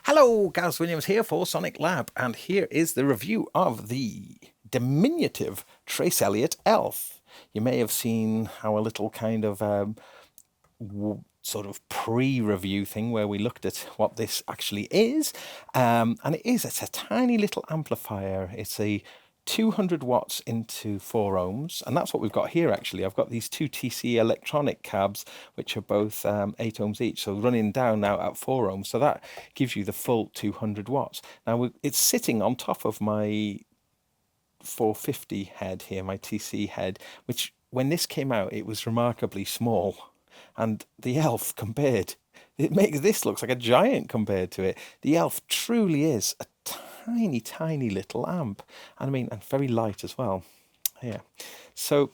Hello, Gaz Williams here for SonicLAB, and here is the review of the diminutive Trace Elliot ELF. You may have seen our little kind of sort of pre-review thing where we looked at what this actually is, and it's a tiny little amplifier. It's a 200 watts into 4 ohms, and that's what we've got here actually. I've got these two TC electronic cabs which are both 8 ohms each, so running down now at 4 ohms, so that gives you the full 200 watts. Now it's sitting on top of my 450 head here, my TC head, which when this came out it was remarkably small, and the ELF compared, it makes this looks like a giant compared to it. The ELF truly is a tiny little amp, and I mean, and very light as well. Yeah, so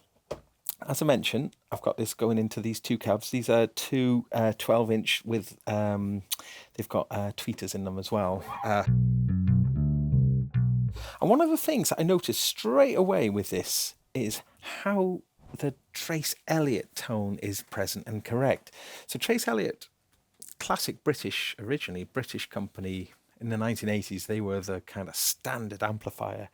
as I mentioned, I've got this going into these two cabs. These are two 12-inch with they've got tweeters in them as well, and one of the things that I noticed straight away with this is how the Trace Elliot tone is present and correct. So Trace Elliot, classic British, originally British company. In the 1980s, they were the kind of standard amplifier.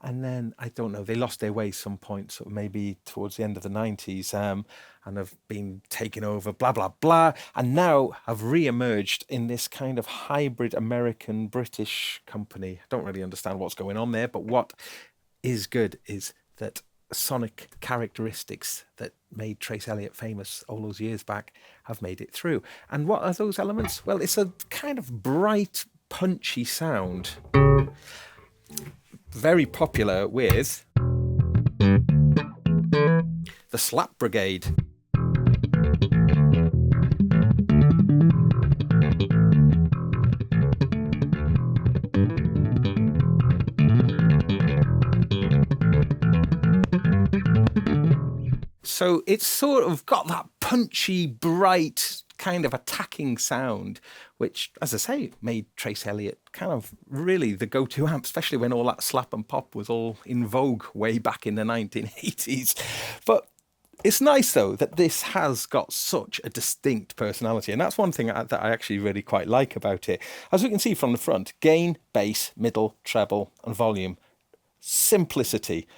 And then, I don't know, they lost their way some point, so maybe towards the end of the 90s, and have been taken over, blah, blah, blah. And now have re-emerged in this kind of hybrid American-British company. I don't really understand what's going on there, but what is good is that sonic characteristics that made Trace Elliot famous all those years back have made it through. And what are those elements? Well, it's a kind of bright, punchy sound, very popular with the Slap Brigade. So it's sort of got that punchy, bright, kind of attacking sound, which, as I say, made Trace Elliot kind of really the go-to amp, especially when all that slap and pop was all in vogue way back in the 1980s. But it's nice, though, that this has got such a distinct personality, and that's one thing that I actually really quite like about it. As we can see from the front, gain, bass, middle, treble, and volume. Simplicity.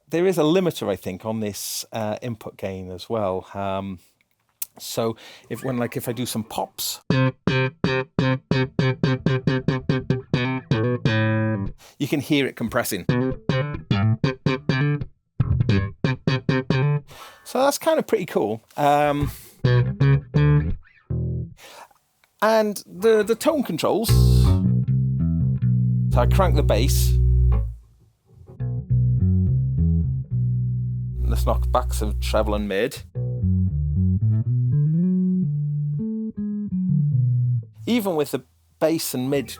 There is a limiter, I think, on this input gain as well. So if I do some pops, you can hear it compressing. So that's kind of pretty cool. And the tone controls. So I crank the bass. Let's knock back some treble and mid. Even with the bass and mid,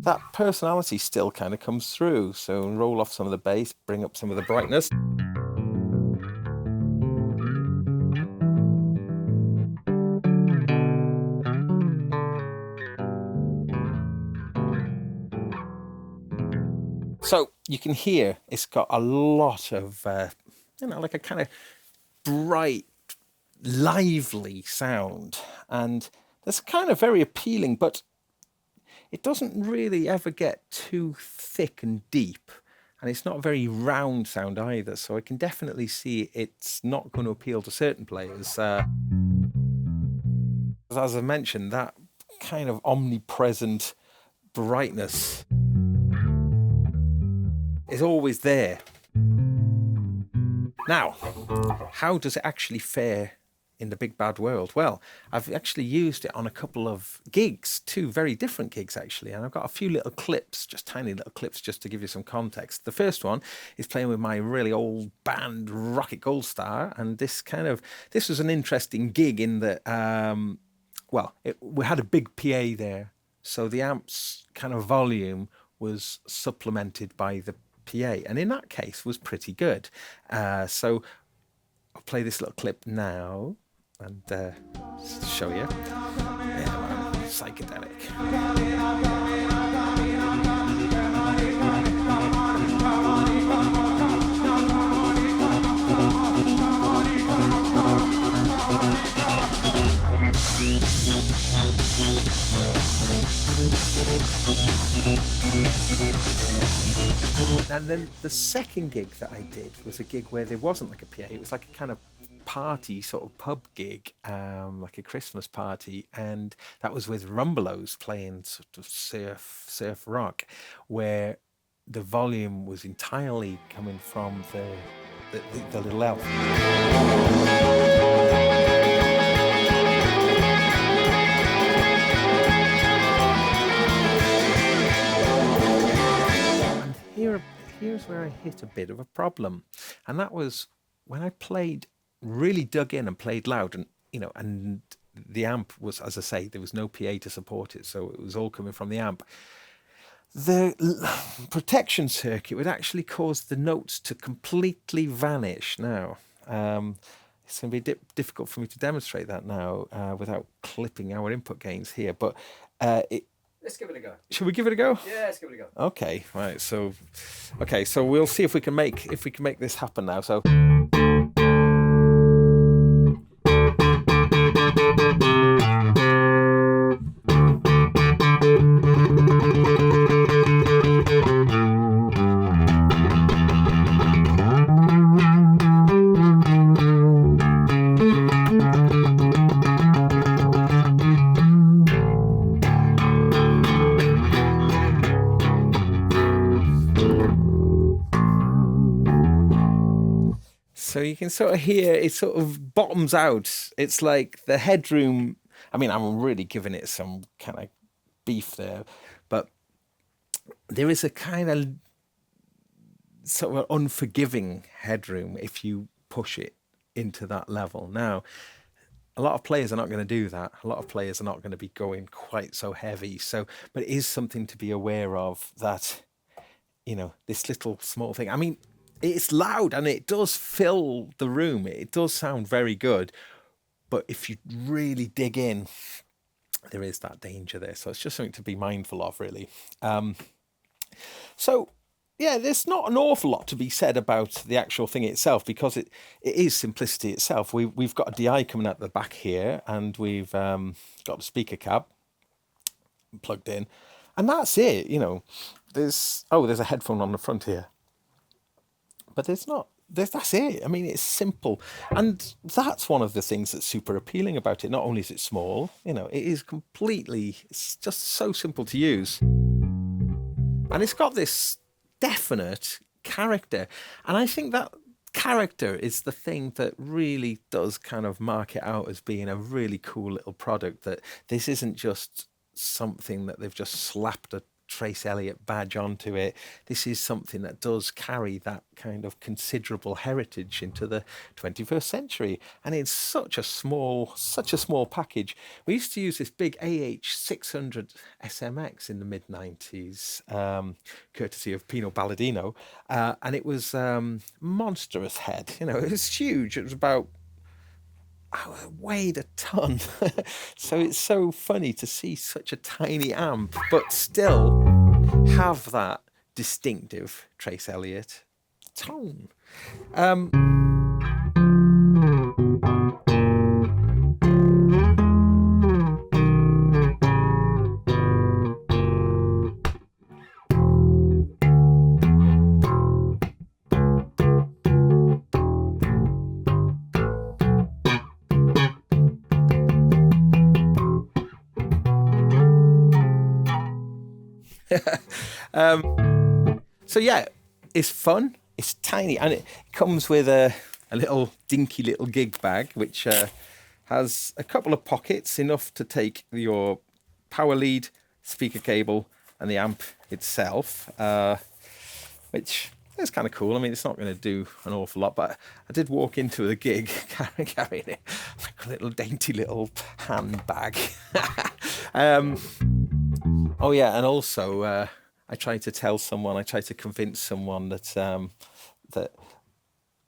that personality still kind of comes through. So roll off some of the bass, bring up some of the brightness. So you can hear it's got a lot of, like a kind of bright, lively sound, and that's kind of very appealing, but it doesn't really ever get too thick and deep, and it's not a very round sound either, so I can definitely see it's not going to appeal to certain players. As I mentioned, that kind of omnipresent brightness is always there. Now, how does it actually fare in the big bad world? Well, I've actually used it on a couple of gigs, 2 very different gigs actually, and I've got a few little clips, just tiny little clips, just to give you some context. The first one is playing with my really old band Rocket Gold Star, and this was an interesting gig in that we had a big PA there, So the amp's kind of volume was supplemented by the PA, and in that case was pretty good. So I'll play this little clip now and show you. Yeah, psychedelic. And then the second gig that I did was a gig where there wasn't like a PA. It was like a kind of party, sort of pub gig, like a Christmas party, and that was with Rumbelows playing sort of surf rock, where the volume was entirely coming from the little elf. Here's where I hit a bit of a problem, and that was when I really dug in and played loud, and and the amp was, as I say, there was no PA to support it, so it was all coming from the amp. The protection circuit would actually cause the notes to completely vanish. Now, it's going to be difficult for me to demonstrate that now without clipping our input gains here, but let's give it a go. Should we give it a go? Yeah, let's give it a go. Okay, right. So we'll see if we can make this happen now. So. So you can sort of hear it sort of bottoms out. It's like the Headroom. I mean, I'm really giving it some kind of beef there, but there is a kind of sort of unforgiving Headroom if you push it into that level. Now, a lot of players are not going to do that. A lot of players are not going to be going quite so heavy. So, but it is something to be aware of, that, this little small thing. I mean, it's loud and it does fill the room. It does sound very good. But if you really dig in, there is that danger there. So it's just something to be mindful of, really. So, yeah, there's not an awful lot to be said about the actual thing itself, because it is simplicity itself. We've got a DI coming out the back here, and we've got the speaker cab plugged in. And that's it, There's a headphone on the front here. But that's it. I mean, it's simple. And that's one of the things that's super appealing about it. Not only is it small, it is it's just so simple to use. And it's got this definite character. And I think that character is the thing that really does kind of mark it out as being a really cool little product, that this isn't just something that they've just slapped a Trace Elliot badge onto it. This is something that does carry that kind of considerable heritage into the 21st century, and it's such a small package. We used to use this big AH600 SMX in the mid 90s, courtesy of Pino Balladino, and it was monstrous head. It was huge. It was about weighed a ton. So it's so funny to see such a tiny amp but still have that distinctive Trace Elliot tone. So yeah, it's fun, it's tiny, and it comes with a little dinky little gig bag, which has a couple of pockets, enough to take your power lead, speaker cable, and the amp itself, which is kind of cool. I mean, it's not going to do an awful lot, but I did walk into the gig carrying it like a little dainty little handbag. Oh yeah, and also I tried to convince someone that that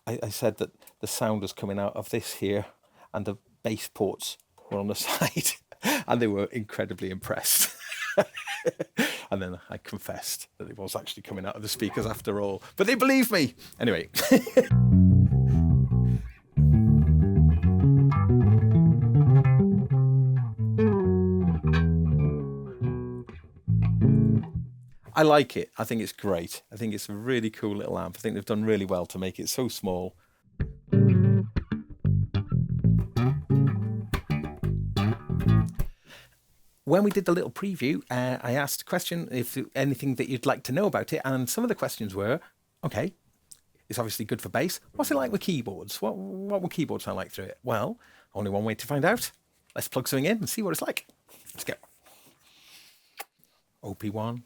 I said that the sound was coming out of this here, and the bass ports were on the side, and they were incredibly impressed. And then I confessed that it was actually coming out of the speakers after all, but they believed me anyway. I like it. I think it's great. I think it's a really cool little amp. I think they've done really well to make it so small. When we did the little preview, I asked a question, if anything that you'd like to know about it, and some of the questions were, okay, it's obviously good for bass. What's it like with keyboards? What will keyboards sound like through it? Well, only one way to find out. Let's plug something in and see what it's like. Let's go. OP1.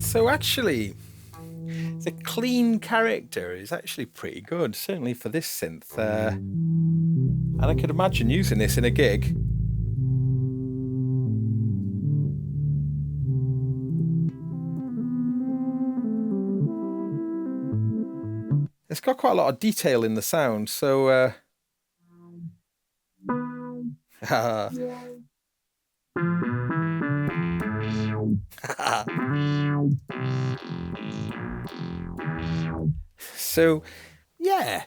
So actually, the clean character is actually pretty good, certainly for this synth. And I could imagine using this in a gig. It's got quite a lot of detail in the sound, so so yeah,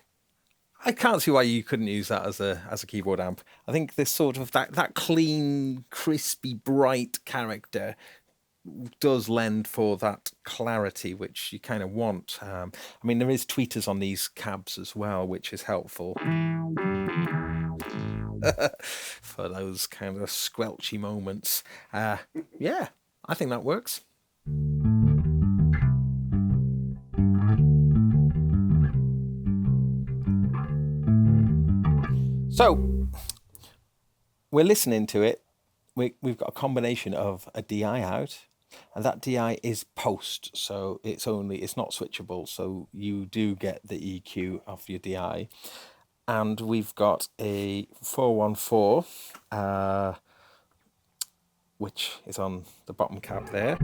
I can't see why you couldn't use that as a keyboard amp. I think this sort of that clean, crispy, bright character does lend for that clarity which you kind of want. I mean, there is tweeters on these cabs as well, which is helpful for those kind of squelchy moments. Yeah, I think that works. So we're listening to it. We've got a combination of a DI out, and that DI is post, so it's not switchable, so you do get the EQ off your DI. And we've got a 414, which is on the bottom cab there.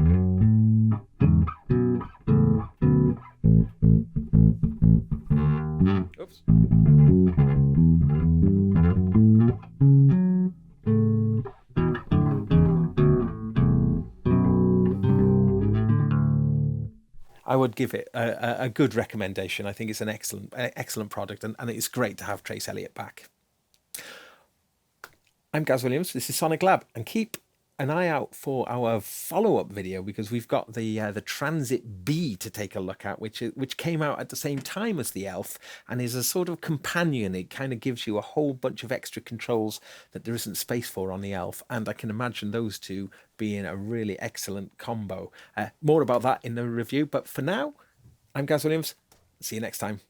Oops. I would give it a good recommendation. I think it's an excellent product, and it's great to have Trace Elliot back. I'm Gaz Williams. This is SonicLAB, and keep an eye out for our follow-up video, because we've got the Transit B to take a look at, which came out at the same time as the ELF, and is a sort of companion. It kind of gives you a whole bunch of extra controls that there isn't space for on the ELF, and I can imagine those two being a really excellent combo. More about that in the review, but for now, I'm Gaz Williams. See you next time.